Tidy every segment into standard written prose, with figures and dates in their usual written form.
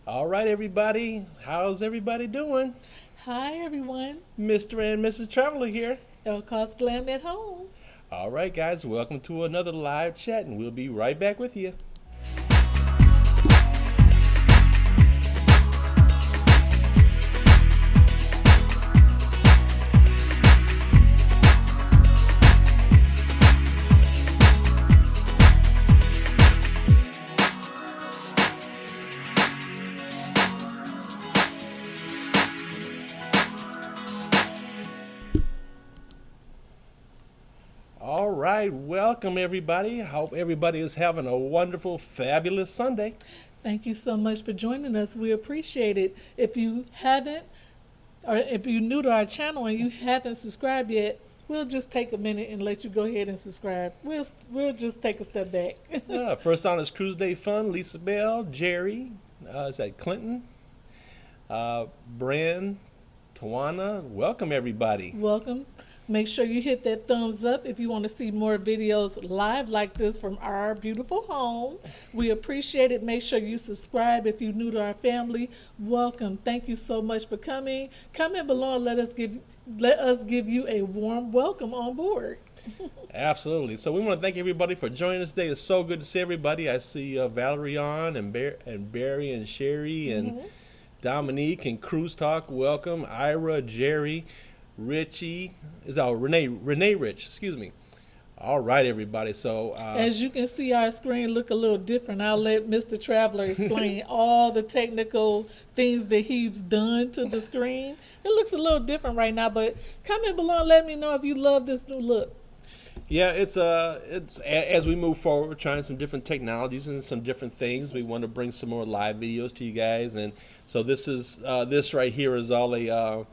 All right, everybody. How's everybody doing? Hi everyone, Mr. and Mrs. Traveler here. ElleKosGlam at home. All right, guys. Welcome to another live chat, and we'll be right back with you. All right. Welcome, everybody. Hope everybody is having a wonderful, fabulous Sunday. Thank you so much for joining us. We appreciate it. If you haven't, or if you're new to our channel and you haven't subscribed yet, we'll just take a minute and let you go ahead and subscribe. We'll just take a step back. First on is Cruise Day Fun. Lisa Bell, Jerry, is that Clinton? Bren, Tawana. Welcome, everybody. Welcome. Make sure you hit that thumbs up if you want to see more videos live like this from our beautiful home. We appreciate it. Make sure you subscribe if you're new to our family. Welcome. Thank you so much for coming. Comment below and let us give you a warm welcome on board. Absolutely. So we want to thank everybody for joining us today. It's so good to see everybody. I see Valerie on and Barry and Sherry and Dominique and Cruise Talk. Welcome. Ira, Jerry, Richie. Renee Rich. Excuse me. All right, everybody. So As you can see, our screen look a little different. I'll let Mr. Traveler explain all the technical things that he's done to the screen. It looks a little different right now, but comment below and let me know if you love this new look. yeah, it's as we move forward, we're trying some different technologies and some different things. We want to bring some more live videos to you guys, and so this right here is all a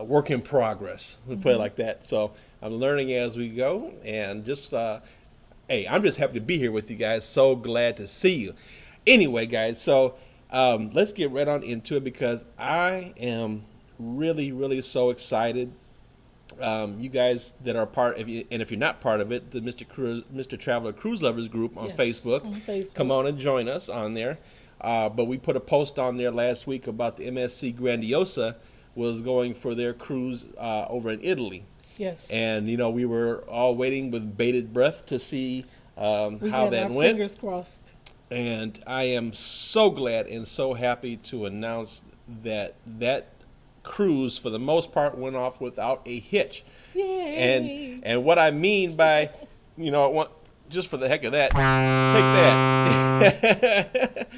work in progress. We put it like that. So I'm learning as we go, and hey, I'm just happy to be here with you guys. So glad to see you. Anyway, guys, so let's get right on into it because I am really, really so excited. You guys that are part of you, and if you're not part of it, the Mr. Traveler Cruise Lovers group on Yes, Facebook. on Facebook. Come on and join us on there. But we put a post on there last week about the MSC Grandiosa was going for their cruise over in Italy. Yes. And, we were all waiting with bated breath to see we how had that our went. fingers crossed. And I am so glad and so happy to announce that cruise, for the most part, went off without a hitch. Yay. And what I mean by, just for the heck of that, take that.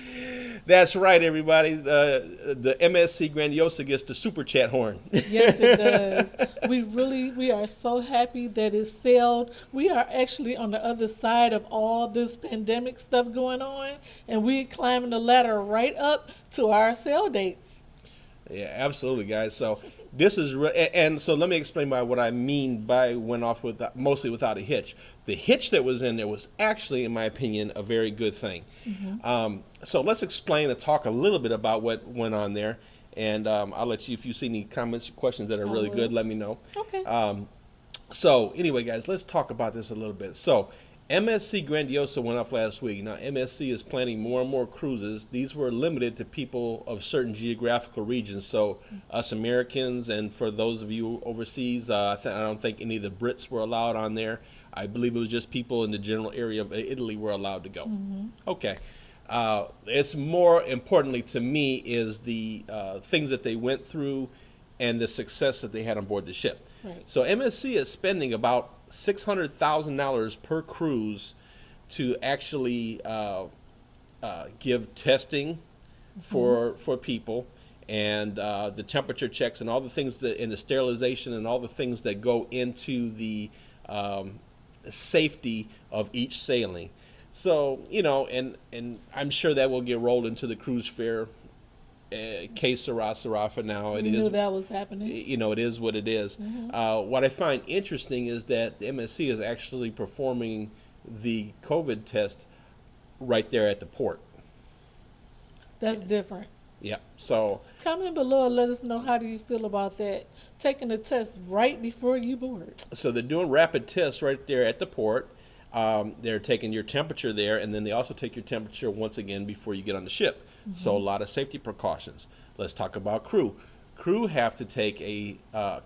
That's right, everybody. The MSC Grandiosa gets the super chat horn. Yes, it does. We are so happy that it sailed. We are actually on the other side of all this pandemic stuff going on, and we're climbing the ladder right up to our sail dates. Yeah, absolutely, guys. So this is and so let me explain by what I mean by went off with mostly without a hitch. The hitch that was in there was actually, in my opinion, a very good thing. So let's explain and talk a little bit about what went on there, and I'll let you, if you see any comments or questions that are really good, let me know. Okay. So anyway, guys, let's talk about this a little bit. So MSC Grandiosa went off last week. Now MSC is planning more and more cruises. These were limited to people of certain geographical regions. So us Americans, and for those of you overseas, I don't think any of the Brits were allowed on there. I believe it was just people in the general area of Italy were allowed to go. Okay. It's more importantly to me is the things that they went through and the success that they had on board the ship. Right. So MSC is spending about $600,000 per cruise to actually give testing for people, and the temperature checks and all the things that, and the sterilization and all the things that go into the safety of each sailing. So and I'm sure that will get rolled into the cruise fare. Que sera, sera for now. We knew that was happening. It is what it is. What I find interesting is that the MSC is actually performing the COVID test right there at the port. That's different. Yeah. So comment below and let us know, how do you feel about that? Taking the test right before you board. So they're doing rapid tests right there at the port. They're taking your temperature there, and then they also take your temperature once again before you get on the ship. So a lot of safety precautions. Let's talk about crew. Crew have to take a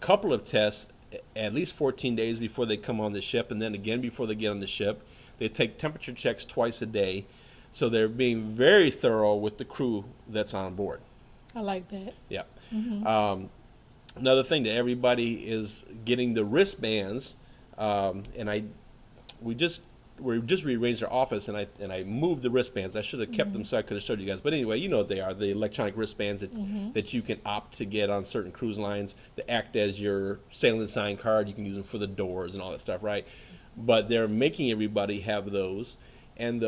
couple of tests at least 14 days before they come on the ship, and then again before they get on the ship. They take temperature checks twice a day. So they're being very thorough with the crew that's on board. I like that. Yeah. Another thing that everybody is getting the wristbands, and we just rearranged our office, and I moved the wristbands. I should have kept them so I could have showed you guys. But anyway, you know what they are, the electronic wristbands that you can opt to get on certain cruise lines that act as your sailing sign card. You can use them for the doors and all that stuff, right? But they're making everybody have those. And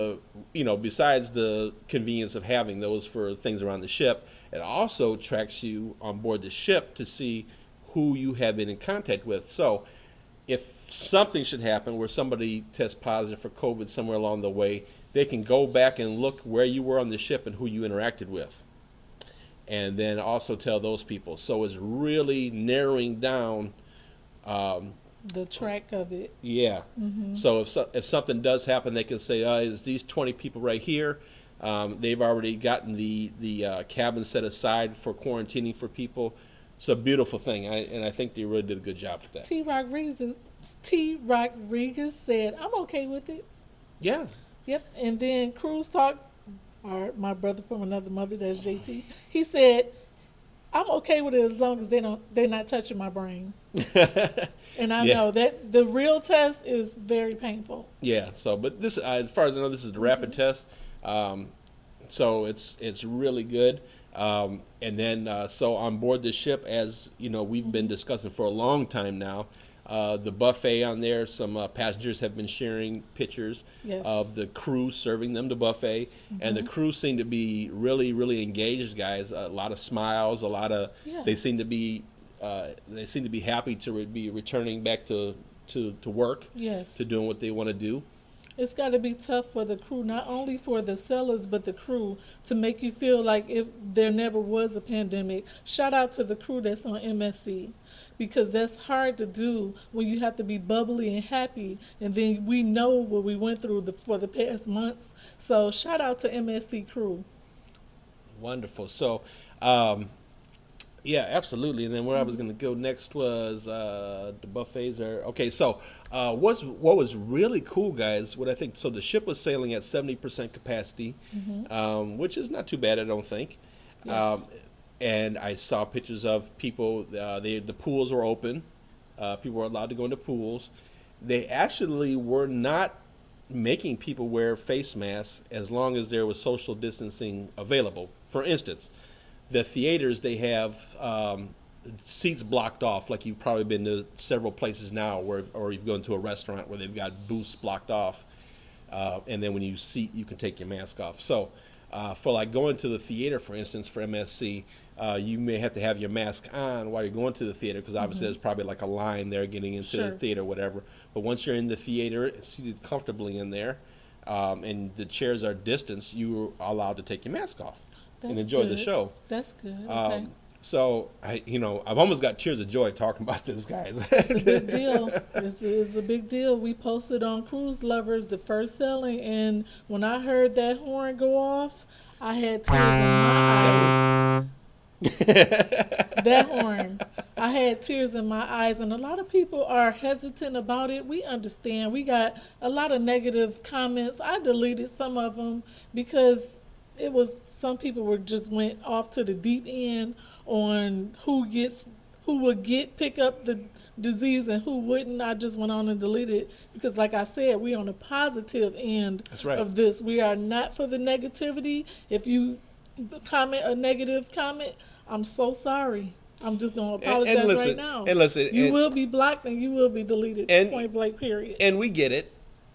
besides the convenience of having those for things around the ship, it also tracks you on board the ship to see who you have been in contact with. So if something should happen where somebody tests positive for COVID somewhere along the way, they can go back and look where you were on the ship and who you interacted with, and then also tell those people. So it's really narrowing down the track of it. Yeah. So if something does happen, they can say, "Is these 20 people right here?" They've already gotten the cabin set aside for quarantining for people. It's a beautiful thing, and I think they really did a good job with that. T. Rodriguez said, "I'm okay with it." Yeah. Yep. And then Cruise Talks, my brother from another mother, that's JT. He said, "I'm okay with it as long as they're not touching my brain." And I know that the real test is very painful. Yeah. So, but this, as far as I know, this is the rapid test. So it's really good. And then so on board the ship, as you know, we've been discussing for a long time now. The buffet on there, some passengers have been sharing pictures of the crew serving them the buffet, and the crew seem to be really, really engaged, guys. A lot of smiles, they seem to be happy to be returning back to work, to doing what they want to do. It's got to be tough for the crew, not only for the sailors, but the crew, to make you feel like if there never was a pandemic. Shout out to the crew that's on MSC, because that's hard to do when you have to be bubbly and happy. And then we know what we went through for the past months. So shout out to MSC crew. Wonderful. So, yeah, absolutely. And then where I was going to go next was the buffets are okay. So, what was really cool, guys? What I think, so the ship was sailing at 70% capacity, which is not too bad, I don't think. Yes. And I saw pictures of people. The pools were open. People were allowed to go into pools. They actually were not making people wear face masks as long as there was social distancing available. For instance, the theaters, they have seats blocked off, like you've probably been to several places now, or you've gone to a restaurant where they've got booths blocked off, and then when you seat, you can take your mask off. So for like going to the theater, for instance, for MSC, you may have to have your mask on while you're going to the theater, because obviously there's probably like a line there getting into the theater or whatever. But once you're in the theater, seated comfortably in there, and the chairs are distanced, you're allowed to take your mask off and enjoy the show. That's good. Okay. So I've almost got tears of joy talking about this, guys. It's a big deal. It's a big deal. We posted on Cruise Lovers the first sailing, and when I heard that horn go off, I had tears in my eyes. That horn, I had tears in my eyes, and a lot of people are hesitant about it. We understand. We got a lot of negative comments. I deleted some of them because it was, some people went off to the deep end on who would pick up the disease and who wouldn't. I just went on and deleted it because, like I said, we're on the positive end of this. We are not for the negativity. If you comment a negative comment, I'm so sorry. I'm just going to apologize right now. And listen, you will be blocked and you will be deleted, point blank, period. And we get it.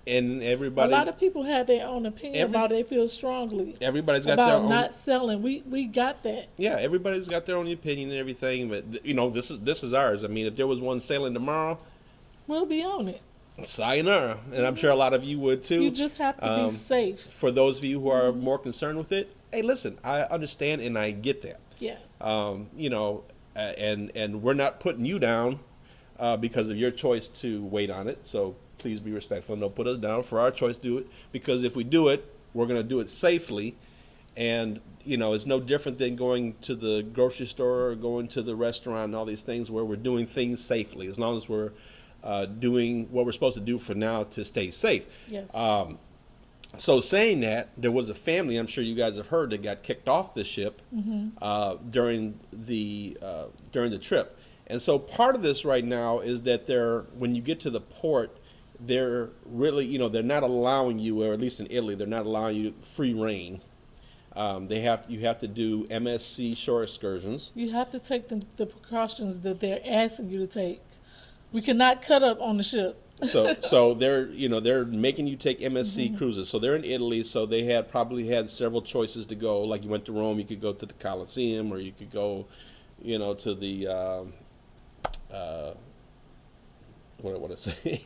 And everybody, a lot of people have their own opinion about it. They feel strongly. Everybody's got their own, not selling. We got that. Yeah, everybody's got their own opinion and everything. But this is ours. I mean, if there was one sailing tomorrow, we'll be on it. Sayonara. And I'm sure a lot of you would too. You just have to be safe. For those of you who are more concerned with it, hey, listen, I understand and I get that. Yeah. And we're not putting you down because of your choice to wait on it. So please be respectful and don't put us down for our choice to do it, because if we do it, we're going to do it safely. And, you know, it's no different than going to the grocery store or going to the restaurant and all these things where we're doing things safely, as long as we're doing what we're supposed to do for now to stay safe. Yes. So saying that, there was a family, I'm sure you guys have heard, that got kicked off the ship during the trip. And so part of this right now is that when you get to the port, they're really, you know, they're not allowing you, or at least in Italy, they're not allowing you free reign. You have to do MSC shore excursions. You have to take the precautions that they're asking you to take. We cannot cut up on the ship. So they're making you take MSC cruises. So they're in Italy, so they probably had several choices to go. Like you went to Rome, you could go to the Colosseum, or you could go, you know, to the what do I want to say?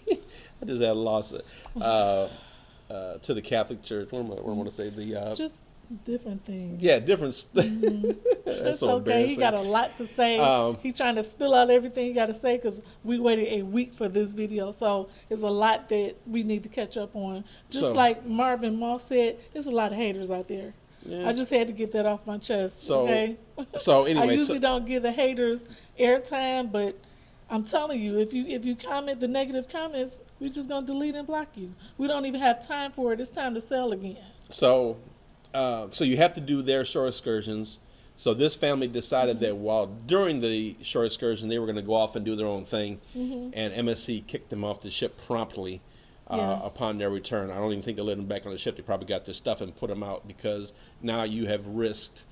I just had lost it. To the Catholic Church. What do I want to say? Just different things. Yeah, different. That's so okay. He got a lot to say. He's trying to spill out everything he got to say because we waited a week for this video. So it's a lot that we need to catch up on. Just like Marvin Moss said, there's a lot of haters out there. Yeah. I just had to get that off my chest. So, okay. So anyway, I usually don't give the haters airtime, but I'm telling you, if you comment the negative comments, we're just gonna delete and block you. We don't even have time for it. It's time to sell again. So you have to do their shore excursions. So this family decided that during the shore excursion, they were going to go off and do their own thing, and MSC kicked them off the ship promptly upon their return. I don't even think they let them back on the ship. They probably got their stuff and put them out, because now you have risked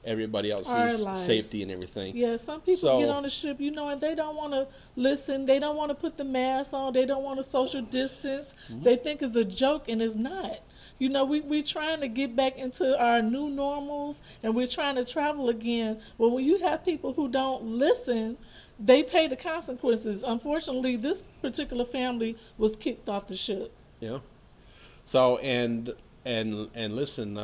everybody else's safety and everything. Yeah, some people get on the ship, you know, and they don't want to listen. They don't want to put the mask on. They don't want to social distance. They think it's a joke, and it's not. You know, we're trying to get back into our new normals, and we're trying to travel again. But when you have people who don't listen, they pay the consequences. Unfortunately, this particular family was kicked off the ship. Yeah. So, and listen,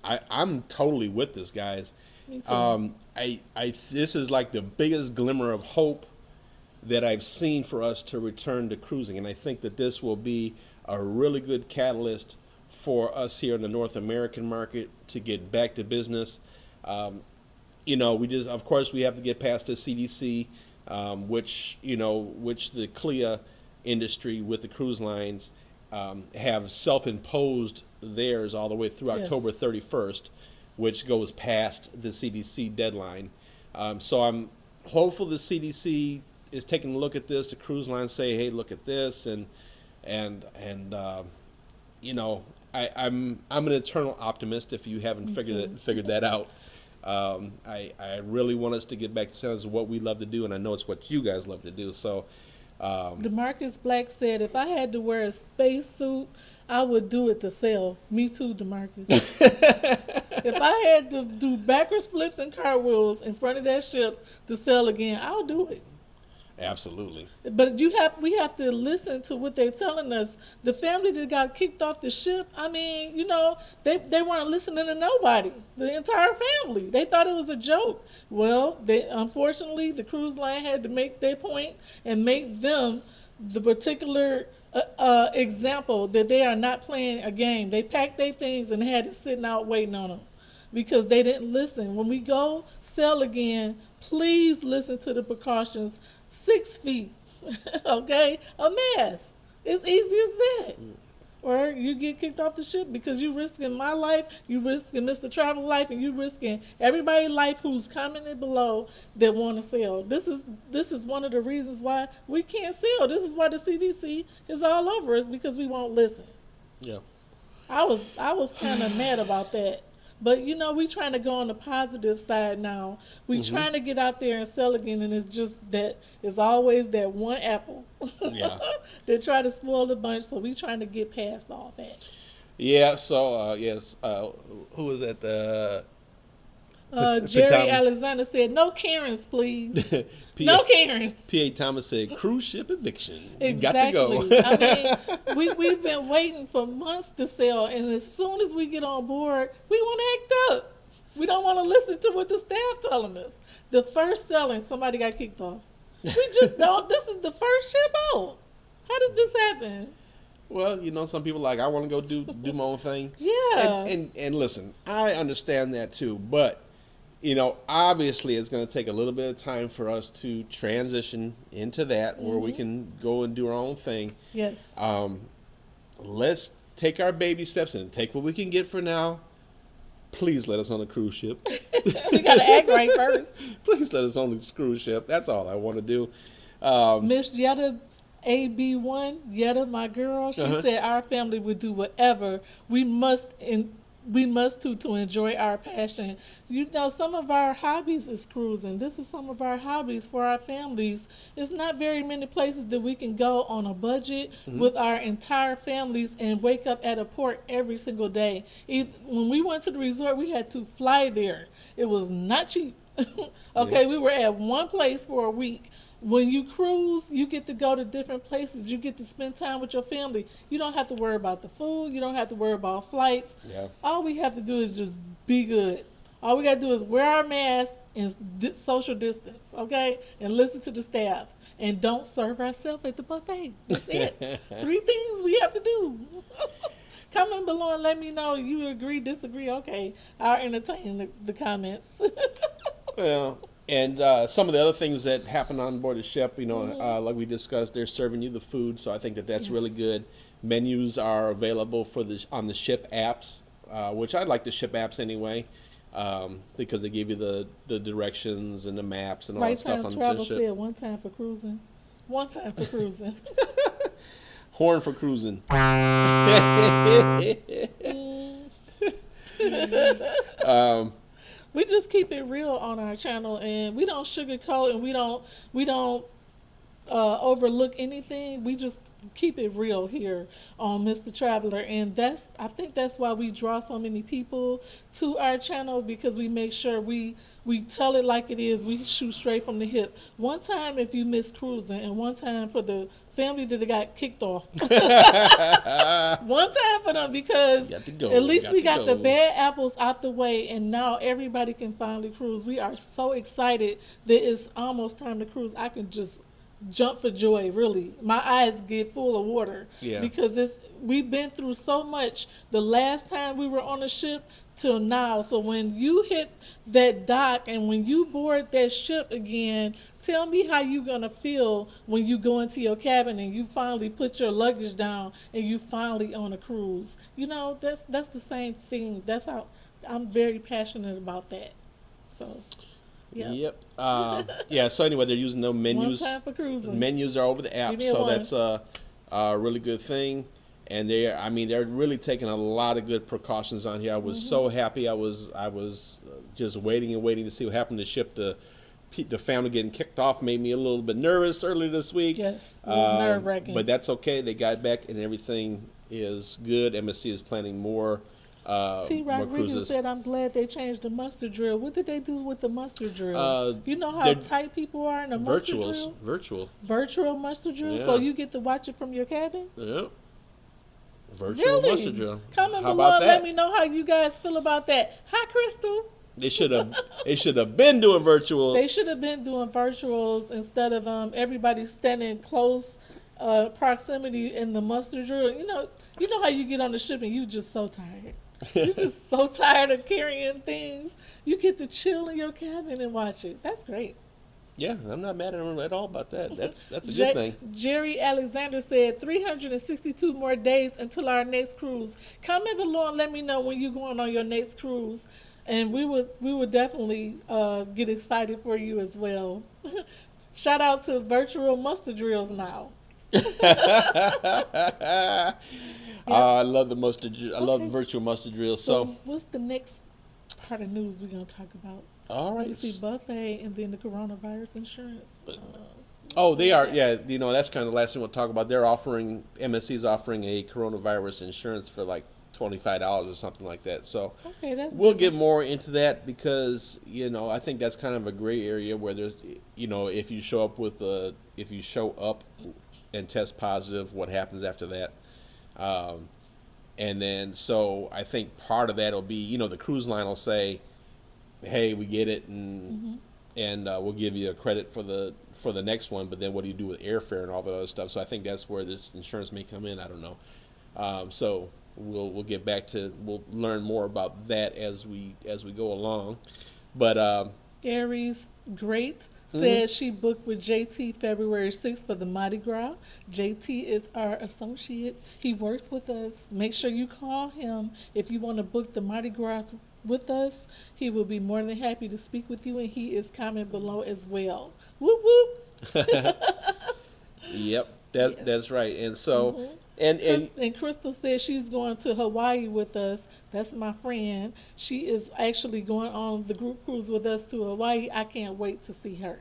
I'm totally with this, guys. Me too. This is like the biggest glimmer of hope that I've seen for us to return to cruising, and I think that this will be a really good catalyst for us here in the North American market to get back to business. You know, of course, we have to get past the CDC, which the CLIA industry with the cruise lines have self-imposed theirs all the way through October 31st, which goes past the CDC deadline. So I'm hopeful the CDC is taking a look at this. The cruise lines say, hey, look at this, and you know, I'm an eternal optimist. If you haven't figured that out, I really want us to get back to sounds of what we love to do, and I know it's what you guys love to do. So, DeMarcus Black said, if I had to wear a spacesuit, I would do it to sell. Me too, DeMarcus. If I had to do backwards flips and cartwheels in front of that ship to sell again, I'll do it. Absolutely. But we have to listen to what they're telling us. The family that got kicked off the ship, I mean, you know, they weren't listening to nobody. The entire family. They thought it was a joke. Well, unfortunately, the cruise line had to make their point and make them the particular example that they are not playing a game. They packed their things and had it sitting out waiting on them because they didn't listen. When we go sell again, please listen to the precautions. 6 feet, okay? A mask. It's easy as that. Or you get kicked off the ship because you're risking my life, you risking Mr. Travel life, and you risking everybody's life who's commenting below that want to sell. This is one of the reasons why we can't sell. This is why the CDC is all over us, because we won't listen. Yeah. I was kind of mad about that. But, you know, we trying to go on the positive side now. We trying to get out there and sell again, and it's just that it's always that one apple. Yeah. They try to spoil the bunch, so we trying to get past all that. Yeah, so, yes, who was that? Jerry Alexander said, no Karens, please. No Karens. P.A. Thomas said, cruise ship eviction. Exactly. Got to go. I mean, we've been waiting for months to sell, and as soon as we get on board, we want to act up. We don't want to listen to what the staff telling us. The first selling, somebody got kicked off. We just don't. This is the first ship out. How did this happen? Well, some people like I want to go do my own thing. Yeah. And listen, I understand that too, but obviously it's going to take a little bit of time for us to transition into that where we can go and do our own thing. Yes. Let's take our baby steps and take what we can get for now. Please let us on a cruise ship. We got to act right first. Please let us on the cruise ship. That's all I want to do. Miss Yetta AB1, Yetta, my girl, she said our family would do whatever we must to enjoy our passion. Some of our hobbies is cruising. This is some of our hobbies for our families. It's not very many places that we can go on a budget with our entire families and wake up at a port every single day. When we went to the resort, we had to fly there. It was not cheap. Okay, we were at one place for a week. When you cruise, you get to go to different places. You get to spend time with your family. You don't have to worry about the food. You don't have to worry about flights. Yeah. All we have to do is just be good. All we got to do is wear our mask and social distance, okay? And listen to the staff. And don't serve ourselves at the buffet. That's it. 3 things we have to do. Comment below and let me know you agree, disagree. Okay, I'll entertain the comments. Well, and some of the other things that happen on board the ship, like we discussed, they're serving you the food, so I think that's really good. Menus are available on the ship apps, which I like the ship apps anyway, because they give you the directions and the maps and all that stuff on the ship. Travel said one time for cruising. Horn for cruising. We just keep it real on our channel, and we don't sugarcoat, and we don't overlook anything. We just keep it real here on Mr. Traveler, and I think that's why we draw so many people to our channel, because we make sure we tell it like it is. We shoot straight from the hip. One time if you miss cruising, and one time for the family that got kicked off. One time for them, because at least we got the bad apples out the way, and now everybody can finally cruise. We are so excited that it's almost time to cruise. I can just jump for joy, really. My eyes get full of water, because we've been through so much the last time we were on a ship till now. So when you hit that dock and when you board that ship again, tell me how you gonna feel when you go into your cabin and you finally put your luggage down and you finally on a cruise. That's the same thing. That's how I'm very passionate about that. So Yep. So anyway, they're using no menus. One time for cruising. Menus are over the app, so that's a really good thing. And they're really taking a lot of good precautions on here. I was so happy. I was just waiting to see what happened to the ship. The family getting kicked off made me a little bit nervous earlier this week. Yes, it was nerve-wracking. But that's okay. They got back and everything is good. MSC is planning more. T. Rodriguez said, "I'm glad they changed the muster drill." What did they do with the muster drill? You know how tight people are in a muster drill? Virtual muster drill? Yeah. So you get to watch it from your cabin? Yep. Virtual muster drill. Comment below and let me know how you guys feel about that. Hi, Crystal. They should have been doing virtual. They should have been doing virtuals instead of everybody standing close proximity in the muster drill. You know how you get on the ship and you just so tired. You're just so tired of carrying things. You get to chill in your cabin and watch it. That's great. Yeah, I'm not mad at him at all about that. That's a good thing. Jerry Alexander said 362 more days until our next cruise. Comment below and let me know when you're going on your next cruise, and we would definitely get excited for you as well. Shout out to virtual muster drills now. I love the muster. I love the virtual muster drill. So what's the next part of news we're gonna talk about? All right. You see buffet and then the coronavirus insurance. They are. Yeah, that's kind of the last thing we'll talk about. MSC's offering a coronavirus insurance for like $25 or something like that. So we'll get more into that, because I think that's kind of a gray area where there's if you show up and test positive, what happens after that? And then so I think part of that will be the cruise line will say, hey, we get it, and we'll give you a credit for for the next one, but then what do you do with airfare and all the other stuff? So I think that's where this insurance may come in. I don't know. So we'll get back to, we'll learn more about that as we go along. But Aries Great says she booked with JT February 6th for the Mardi Gras. JT is our associate. He works with us. Make sure you call him if you want to book the Mardi Gras with us. He will be more than happy to speak with you, and he is comment below as well. Whoop whoop. Yep, Yes. that's right. And so and Crystal says she's going to Hawaii with us. That's my friend. She is actually going on the group cruise with us to Hawaii. I can't wait to see her.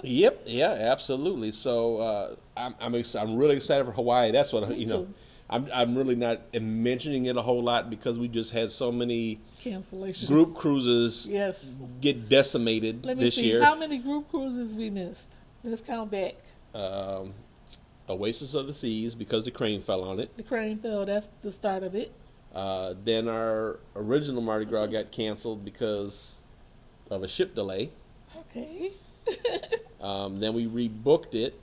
Yep, yeah, absolutely. So I'm really excited for Hawaii. That's what Me too. I'm really not mentioning it a whole lot because we just had so many Cancellations. group cruises Yes. get decimated Let me this see year. how many group cruises we missed. Let's count back. Oasis of the Seas because the crane fell on it. The crane fell. That's the start of it. Then our original Mardi Gras got canceled because of a ship delay. Okay. Then we rebooked it,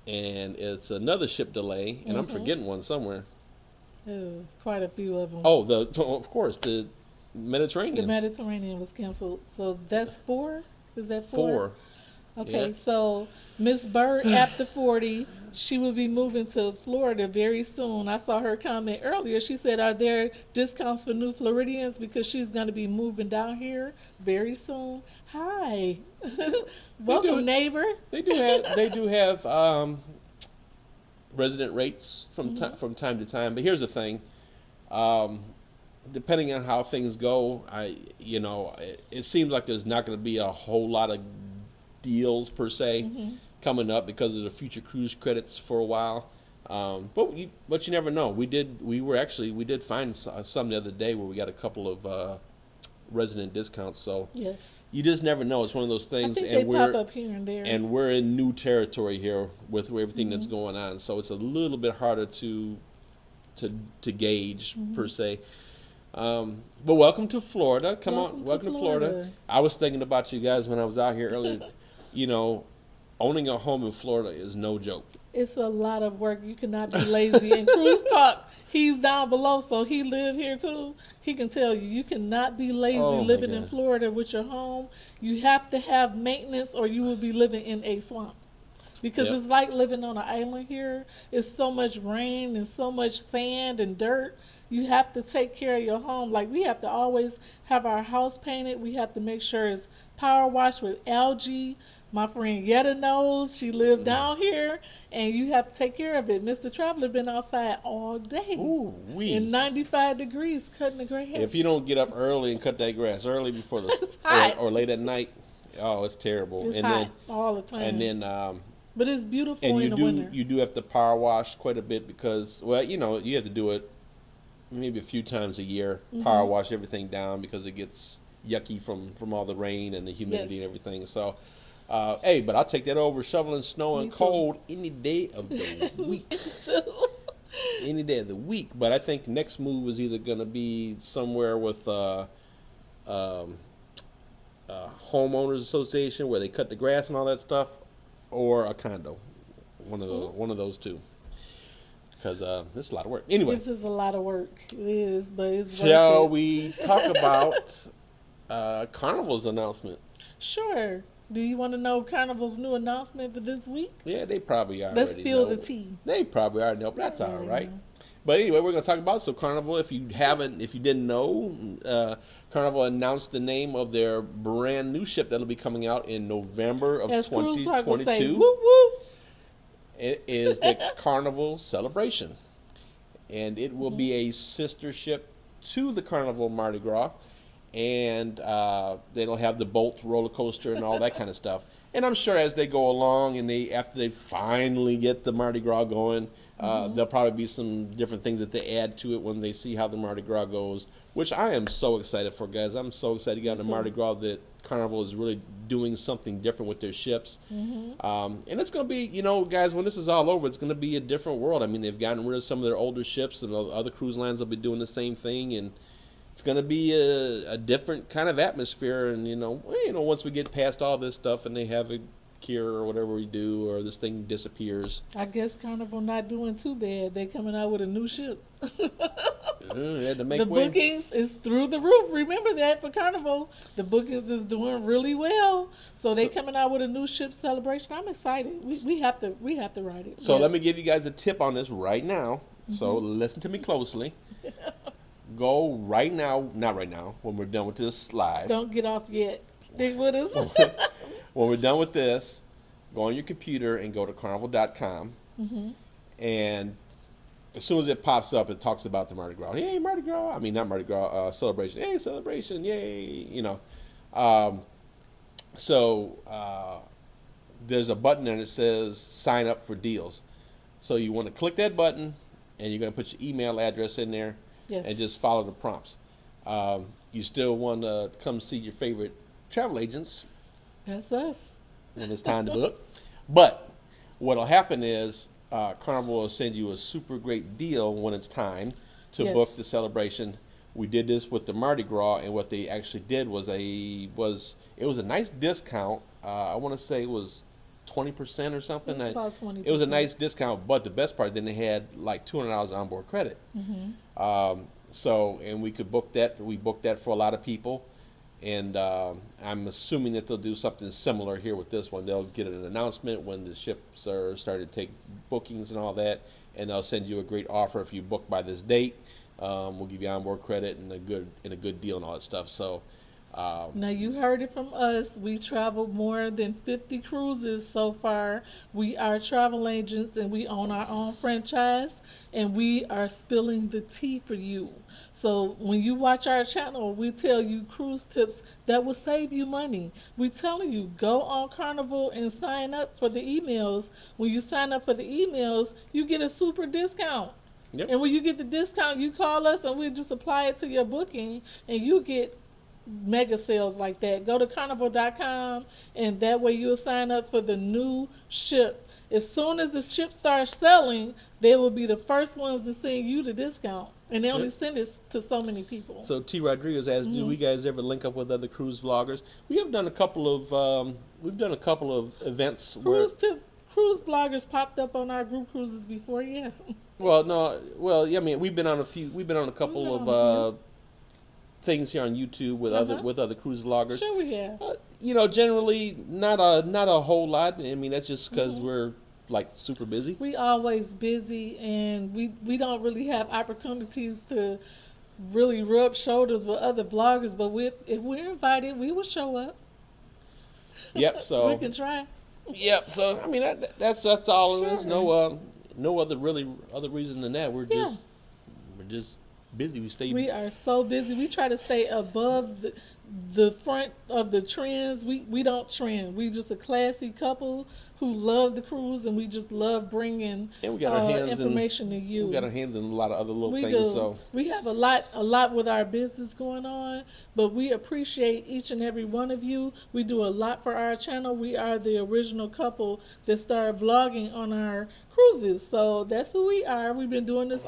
and it's another ship delay, and I'm forgetting one somewhere. There's quite a few of them. Oh, of course, the Mediterranean. The Mediterranean was canceled. So that's 4? Is that 4? 4. Okay, Yeah. so Miss Bird, after 40, she will be moving to Florida very soon. I saw her comment earlier. She said, are there discounts for new Floridians because she's going to be moving down here very soon? Hi. Welcome, neighbor. They do have resident rates from time to time. But here's the thing. Depending on how things go, it seems like there's not going to be a whole lot of deals per se coming up because of the future cruise credits for a while. But you never know. We did find some the other day where we got a couple of resident discounts. So Yes. you just never know. It's one of those I things, think and they pop up here and there. and we're in new territory here with everything that's going on. So it's a little bit harder to gauge per se. But welcome to Florida. Welcome to Florida. I was thinking about you guys when I was out here earlier. Owning a home in Florida is no joke. It's a lot of work. You cannot be lazy. And Cruise Talk, he's down below, so he live here too. He can tell you, you cannot be lazy Oh, my living in God. Florida with your home. You have to have maintenance or you will be living in a swamp. Because Yep. it's like living on an island here. It's so much rain and so much sand and dirt. You have to take care of your home. Like, we have to always have our house painted. We have to make sure it's power washed with algae. My friend Yetta knows. She lived down here, and you have to take care of it. Mr. Traveler been outside all day Ooh, in 95 degrees cutting the grass. If you don't get up early and cut that grass early before It's hot. or late at night, oh, it's terrible. It's and hot all the time. then but it's beautiful and in the winter. you do have to power wash quite a bit because you have to do it maybe a few times a year. Power wash everything down because it gets yucky from all the rain and the humidity and Yes. everything. So, hey, but I'll take that over shoveling snow Me and too. cold any day of the week. Any day of the week. But I think next move is either going to be somewhere with homeowners association where they cut the grass and all that stuff, or a condo. One of those two. Because it's a lot of work. Anyway, This is a lot of work. It is, but it's shall worth it. we talk about Carnival's announcement? Sure. Do you want to know Carnival's new announcement for this week? Yeah, they probably already Let's spill know. the tea. They probably already know, but that's all already right. know. But anyway, we're going to talk about Carnival. If you didn't know, Carnival announced the name of their brand new ship that'll be coming out in November of As Cruise Talk will say, 2022. whoop whoop. It is the Carnival Celebration, and it will be a sister ship to the Carnival Mardi Gras, and they'll have the boat roller coaster and all that kind of stuff. And I'm sure as they go along and after they finally get the Mardi Gras going, there'll probably be some different things that they add to it when they see how the Mardi Gras goes, which I am so excited for, guys. I'm so excited to get on the too. Mardi Gras that Carnival is really doing something different with their ships. And it's going to be, guys, when this is all over, it's going to be a different world. I mean, they've gotten rid of some of their older ships, and other cruise lines will be doing the same thing, and it's going to be a different kind of atmosphere. And, once we get past all this stuff and they have cure or whatever we do, or this thing disappears. I guess Carnival not doing too bad. They coming out with a new ship. They had to make The way. bookings is through the roof. Remember that for Carnival. The bookings is doing really well. So they coming out with a new ship celebration. I'm excited. We have to ride it. So Yes. let me give you guys a tip on this right now. So listen to me closely. Go right now, not right now, when we're done with this live. Don't get off yet. Stick with us. When we're done with this, go on your computer and go to carnival.com. And as soon as it pops up, it talks about the Mardi Gras. Hey, Mardi Gras. I mean, not Mardi Gras, celebration. Hey, celebration. Yay. You know. There's a button there that says sign up for deals. So you want to click that button, and you're going to put your email address in there. Yes. And just follow the prompts. You still want to come see your favorite travel agents That's us. when it's time to book. But what'll happen is Carnival will send you a super great deal when it's time to Yes. book the celebration. We did this with the Mardi Gras, and what they actually did was it was a nice discount. I want to say it was 20% or something. It's about 20%. It was a nice discount, but the best part, then they had like $200 onboard credit. And we could book that. We booked that for a lot of people, and I'm assuming that they'll do something similar here with this one. They'll get an announcement when the ships are starting to take bookings and all that, and they'll send you a great offer if you book by this date. We'll give you onboard credit and a good deal and all that stuff. So. Now you heard it from us. We traveled more than 50 cruises so far. We are travel agents and we own our own franchise, and we are spilling the tea for you. So when you watch our channel, we tell you cruise tips that will save you money. We telling you, go on Carnival and sign up for the emails. When you sign up for the emails, you get a super discount. Yep. And when you get the discount, you call us and we just apply it to your booking, and you get mega sales like that. Go to carnival.com, and that way you'll sign up for the new ship. As soon as the ship starts selling, they will be the first ones to send you the discount, and they only Yep. send it to so many people. So T. Rodriguez asked, "Do we guys ever link up with other cruise vloggers?" We have done a couple of events where. Cruise bloggers popped up on our group cruises before. Yes. Well, no, well, yeah, I mean, we've been on a couple of things here on YouTube with other cruise vloggers. Sure we have. Generally not a whole lot. I mean, that's just because we're like super busy. We always busy, and we don't really have opportunities to really rub shoulders with other bloggers. But if we're invited, we will show up. Yep. So we can try. Yep. So I mean, that's all it is. Sure. No other reason than that. We're just busy. We are so busy. We try to stay above the front of the trends. We don't trend. We just a classy couple who love the cruise, and we just love bringing and we got our hands information to you. We got our hands in a lot of other little We things. do. So we have a lot with our business going on, but we appreciate each and every one of you. We do a lot for our channel. We are the original couple that started vlogging on our cruises. So that's who we are. We've been doing this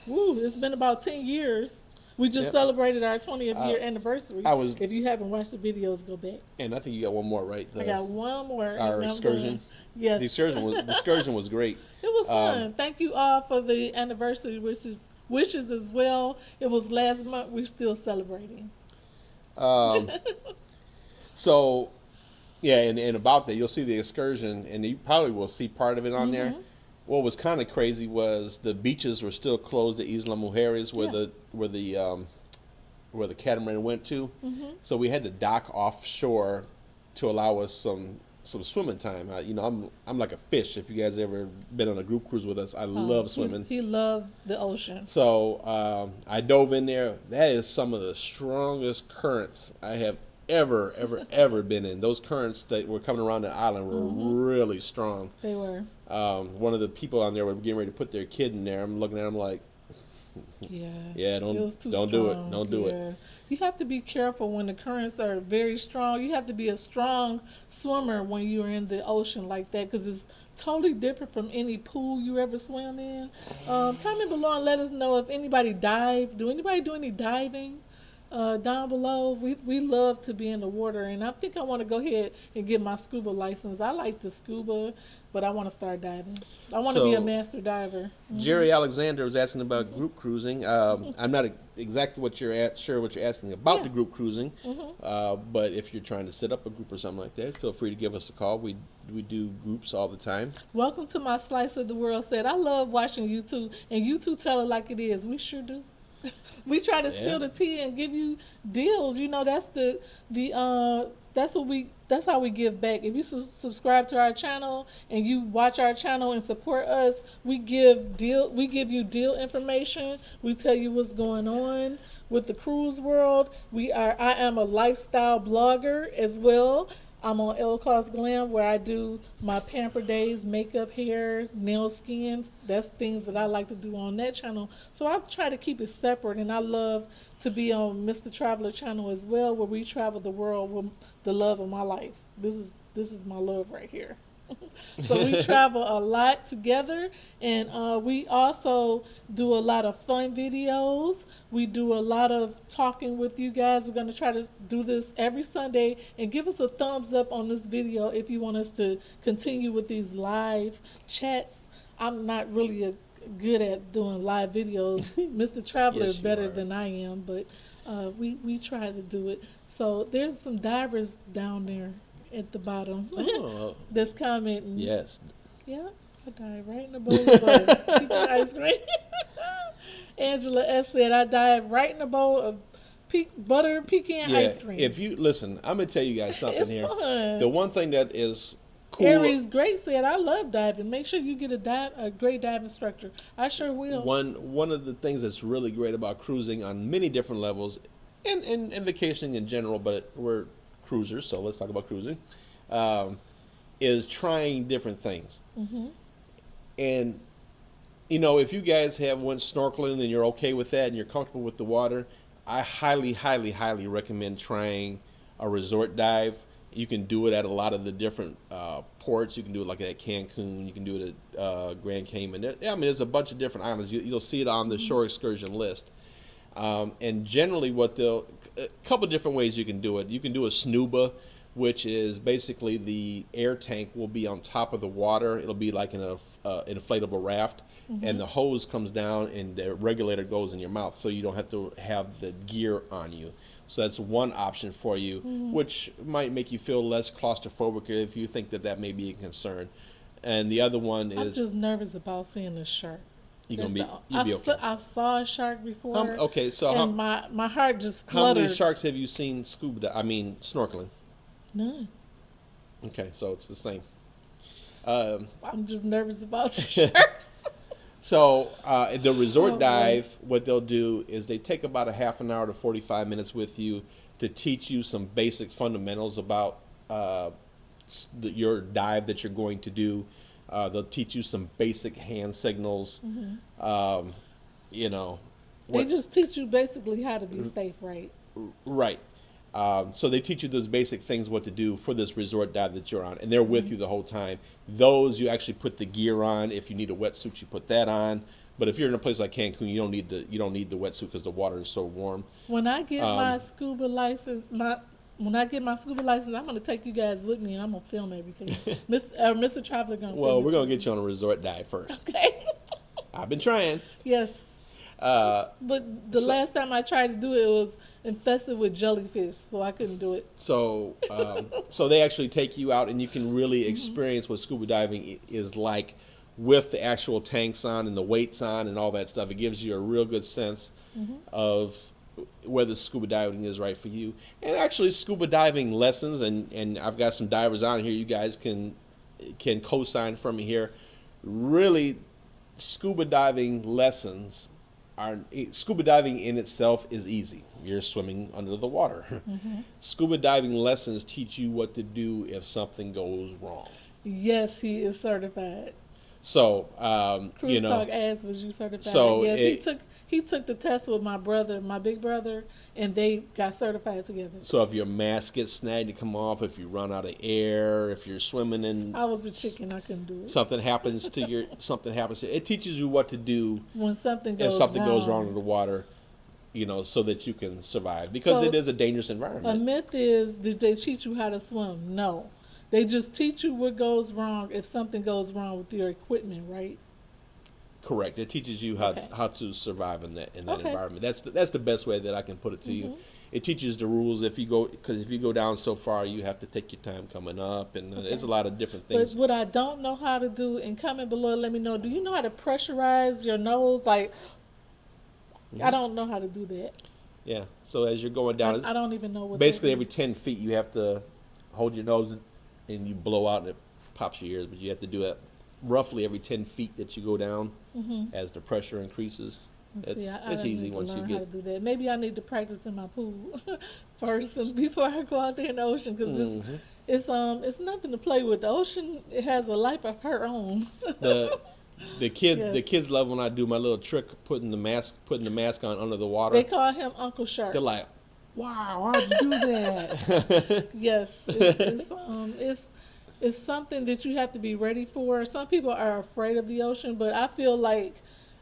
it's been about 10 years. We just celebrated our 20th year anniversary. If you haven't watched the videos, go back. And I think you got one more, right? I got one more. Our excursion. Yes. The excursion was great. It was fun. Thank you all for the anniversary wishes as well. It was last month. We're still celebrating. So, yeah, and about that, you'll see the excursion, and you probably will see part of it on there. What was kind of crazy was the beaches were still closed at Isla Mujeres, where the catamaran went to. So we had to dock offshore to allow us some swimming time. I'm like a fish. If you guys ever been on a group cruise with us, I love swimming. He loved the ocean. So I dove in there. That is some of the strongest currents I have ever been in. Those currents that were coming around the island were really strong. They were. One of the people on there were getting ready to put their kid in there. I'm looking at him like, don't do it. You have to be careful when the currents are very strong. You have to be a strong swimmer when you're in the ocean like that, because it's totally different from any pool you ever swim in. Comment below and let us know if anybody dived. Do anybody do any diving down below. We love to be in the water, and I think I want to go ahead and get my scuba license. I like to scuba, but I want to start diving. I want to be a So, master diver. Jerry Alexander was asking about group cruising. I'm not exactly sure what you're asking about Yeah. the group cruising, but if you're trying to set up a group or something like that, feel free to give us a call. We do groups all the time. Welcome to my slice of the world. Said I love watching YouTube, and you tell it like it is. We sure do. We try to spill the tea and give you deals. You know, that's that's how we give back. If you subscribe to our channel and you watch our channel and support us, we give you deal information. We tell you what's going on with the cruise world. I am a lifestyle blogger as well. I'm on ElleKosGlam, where I do my pamper days, makeup, hair, nail, skin. That's things that I like to do on that channel. So I try to keep it separate, and I love to be on Mr. Traveler channel as well, where we travel the world with the love of my life. This is my love right here. So we travel a lot together, and we also do a lot of fun videos. We do a lot of talking with you guys. We're going to try to do this every Sunday, and give us a thumbs up on this video if you want us to continue with these live chats. I'm not really good at doing live videos. Mr. Traveler Yes, is you better are. than I am, but we try to do it. So there's some divers down there at the bottom Oh, that's commenting. yes. Yeah, I died right in the bowl of butter. Pecan ice cream. Angela S. said, I died right in the bowl of butter pecan Yeah. ice cream. If you listen, I'm gonna tell you guys something It's here. fun. The one thing that is cool. Aries Great said, I love diving. Make sure you get a great dive instructor. I sure will. One of the things that's really great about cruising on many different levels, and vacationing in general, but we're cruisers, so let's talk about cruising, is trying different things. And you know, if you guys have went snorkeling and you're okay with that and you're comfortable with the water, I highly, highly, highly recommend trying a resort dive. You can do it at a lot of the different ports. You can do it like at Cancun. You can do it at Grand Cayman. There's a bunch of different islands. You'll see it on the shore excursion list. And generally, a couple different ways you can do it. You can do a snuba, which is basically the air tank will be on top of the water. It'll be like an inflatable raft, and the hose comes down and the regulator goes in your mouth, so you don't have to have the gear on you. So that's one option for you, which might make you feel less claustrophobic if you think that may be a concern. And the other one I'm is just nervous about seeing a shark. you'll be okay. I saw a shark before. Okay, so and my heart just how fluttered. many sharks have you seen snorkeling? None. Okay, so it's the same. I'm just nervous about the sharks. So the resort Oh, boy. dive, what they'll do is they take about a half an hour to 45 minutes with you to teach you some basic fundamentals about your dive that you're going to do. They'll teach you some basic hand signals. You know, They just teach you basically how to be safe, right? right. So they teach you those basic things, what to do for this resort dive that you're on, and they're with you the whole time. Those you actually put the gear on. If you need a wetsuit, you put that on. But if you're in a place like Cancun, you don't need the wetsuit because the water is so warm. When I get my scuba license, I'm gonna take you guys with me, and I'm gonna film everything. Mr. Traveler gonna. Well, film we're gonna it. get you on a resort dive first. Okay. I've been trying. Yes. But the last time I tried to do it, it was infested with jellyfish, so I couldn't do it. So, so they actually take you out, and you can really experience what scuba diving is like with the actual tanks on and the weights on and all that stuff. It gives you a real good sense of whether scuba diving is right for you. And actually, scuba diving lessons, and I've got some divers on here. You guys can co-sign from me here. Really, scuba diving lessons. Scuba diving in itself is easy. You're swimming under the water. Scuba diving lessons teach you what to do if something goes wrong. Yes, he is certified. So, Cruise Talk asked, was you certified? So yes, he took the test with my brother, my big brother, and they got certified together. So if your mask gets snagged to come off, if you run out of air, if you're swimming and I was a chicken, I couldn't do it. something happens to it teaches you what to do When something if goes something wrong. goes wrong in the water. so that you can survive, because So, it is a dangerous A environment. myth is, did they teach you how to swim? No. They just teach you what goes wrong if something goes wrong with your equipment, right? Correct. It teaches you Okay. how to survive in that Okay. environment. That's the best way that I can put it to you. It teaches the rules. If you go down so far, you have to take your time coming up, and there's a lot of different But things. what I don't know how to do, and comment below, let me know. Do you know how to pressurize your nose? Like, I don't know how to do that. Yeah. So as you're going down, I don't even know what. basically that every is. 10 feet you have to hold your nose and you blow out and it pops your ears, but you have to do it roughly every 10 feet that you go down as the pressure increases. Let's see, I It's don't easy need to once you learn how to get. do that. Maybe I need to practice in my pool first and before I go out there in the ocean, because it's nothing to play with. The ocean, it has a life of her own. the the Yes. kids love when I do my little trick, putting the mask on under the water. They call him Uncle Shark. They're like, "Wow, how'd you do that?" Yes, it's something that you have to be ready for. Some people are afraid of the ocean, but I feel like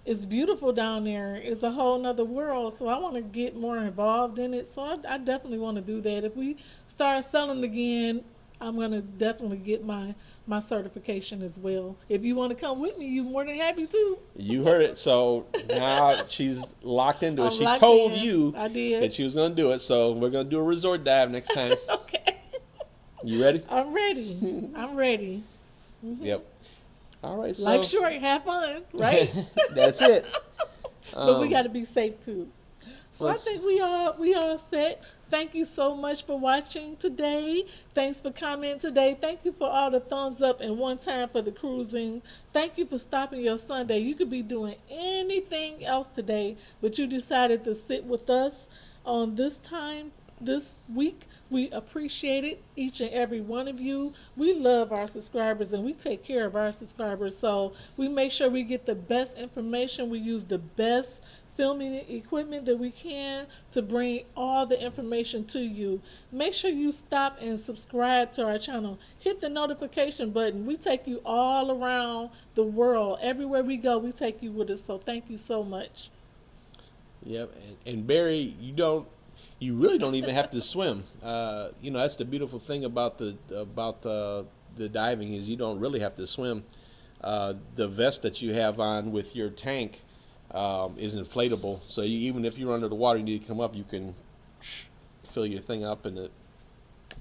it's beautiful down there. It's a whole nother world, so I want to get more involved in it. So I definitely want to do that. If we start selling again, I'm gonna definitely get my certification as well. If you want to come with me, you're more than happy to. You heard it. So now she's locked into it. I'm She locked told in. you I did. that she was going to do it. So we're going to do a resort dive next time. Okay, You ready? I'm ready. I'm ready. Yep. All right. So Life short, have fun, right? that's it. But we got to be safe too. So I let's- think we all set. Thank you so much for watching today. Thanks for commenting today. Thank you for all the thumbs up and one time for the cruising. Thank you for stopping your Sunday. You could be doing anything else today, but you decided to sit with us on this time this week. We appreciate it, each and every one of you. We love our subscribers and we take care of our subscribers. So we make sure we get the best information. We use the best filming equipment that we can to bring all the information to you. Make sure you stop and subscribe to our channel. Hit the notification button. We take you all around the world. Everywhere we go, we take you with us. So thank you so much. Yep. And Barry, you really don't even have to swim. That's the beautiful thing about the diving, is you don't really have to swim. The vest that you have on with your tank is inflatable, so even if you're under the water, you need to come up, you can fill your thing up and it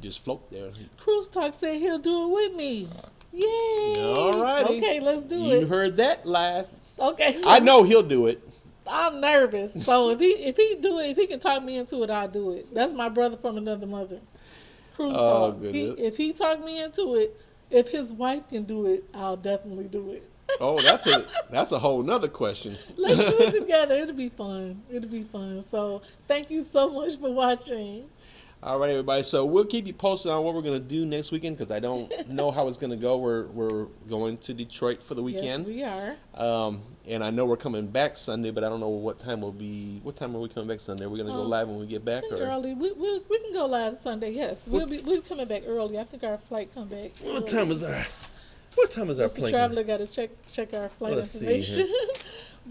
just float there. Cruise Talk said he'll do it with me. Yay! All righty. Okay, let's do You it. heard that live. Okay, so I know he'll do it. I'm nervous. So if he do it, if he can talk me into it, I'll do it. That's my brother from another mother. Cruise Oh, Talk. goodness. If he talk me into it, if his wife can do it, I'll definitely do it. Oh, that's a whole nother question. Let's do it together. It'll be fun. It'll be fun. So thank you so much for watching. All right, everybody. So we'll keep you posted on what we're going to do next weekend, because I don't know how it's going to go. We're going to Detroit for the weekend. Yes, we are. And I know we're coming back Sunday, but I don't know what time we'll be. What time are we coming back Sunday? Are we going to go live when we get back? I think Or early. We can go live Sunday. Yes, we'll coming back early. I think our flight come back. what early. time is our Mr. plane? Traveler got to check our flight Let's see information.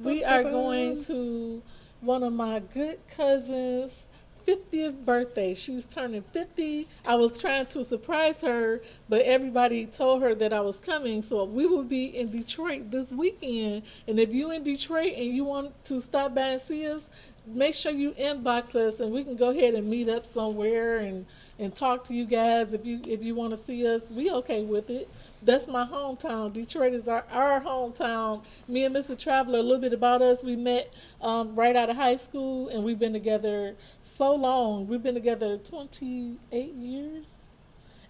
We are going to one of my good cousins' 50th birthday. She's turning 50. I was trying to surprise her, but everybody told her that I was coming. So we will be in Detroit this weekend. And if you in Detroit and you want to stop by and see us, make sure you inbox us and we can go ahead and meet up somewhere and talk to you guys. If you want to see us, we okay with it. That's my hometown. Detroit is our hometown. Me and Mr. Traveler, a little bit about us. We met right out of high school, and we've been together so long. We've been together 28 years,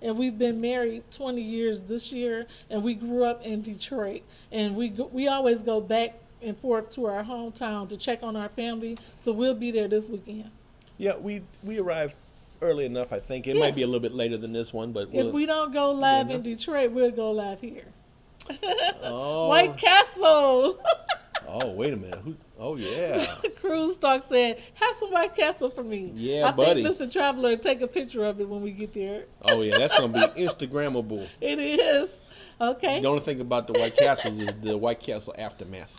and we've been married 20 years this year, and we grew up in Detroit. And we always go back and forth to our hometown to check on our family, so we'll be there this weekend. Yeah, we arrived early enough. I think it might be a little bit later than this one, but If we don't go live in enough. Detroit, we'll go live here. Oh. White Castle. Oh, wait a minute. Oh, yeah. Cruise Talk said, have some White Castle for me. Yeah, I buddy. think Mr. Traveler take a picture of it when we get there. Oh, yeah. That's gonna be Instagrammable. It is. Okay. The only thing about the White Castles is the White Castle aftermath.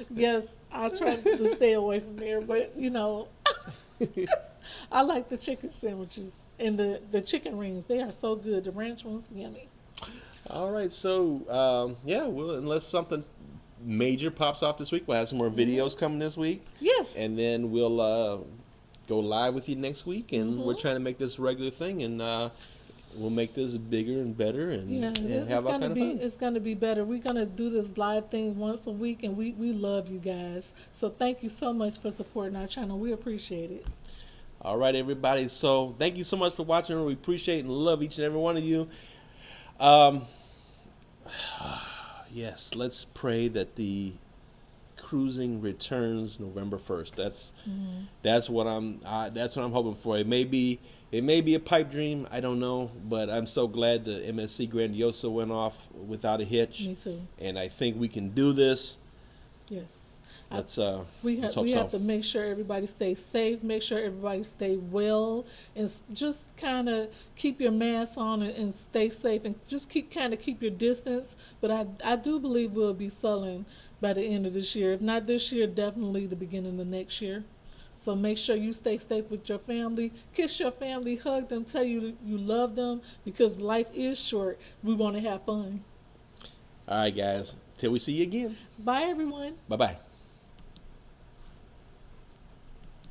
Yes, I try to stay away from there, but you know, I like the chicken sandwiches and the chicken rings. They are so good. The ranch ones, yummy. All right, so yeah, well, unless something major pops off this week, we'll have some more videos coming this week, Yes. and then we'll go live with you next week. And we're trying to make this a regular thing, and we'll make this bigger and better, and, Yeah, and have all kind of fun. it's gonna be better. We're gonna do this live thing once a week, and we love you guys. So thank you so much for supporting our channel. We appreciate it. All right, everybody. So thank you so much for watching. We appreciate and love each and every one of you. Yes, let's pray that the cruising returns November 1st. That's what I'm hoping for. It may be a pipe dream. I don't know, but I'm so glad the MSC Grandiosa went off without a hitch. Me too. And I think we can do this. Yes. Let's We let's have hope so. to make sure everybody stays safe, make sure everybody stay well, and just kind of keep your mask on and stay safe, and just keep your distance. But I do believe we'll be selling by the end of this year. If not this year, definitely the beginning of next year. So make sure you stay safe with your family. Kiss your family, hug them, tell you love them, because life is short. We want to have fun. All right, guys. Till we see you again. Bye, everyone. Bye-bye.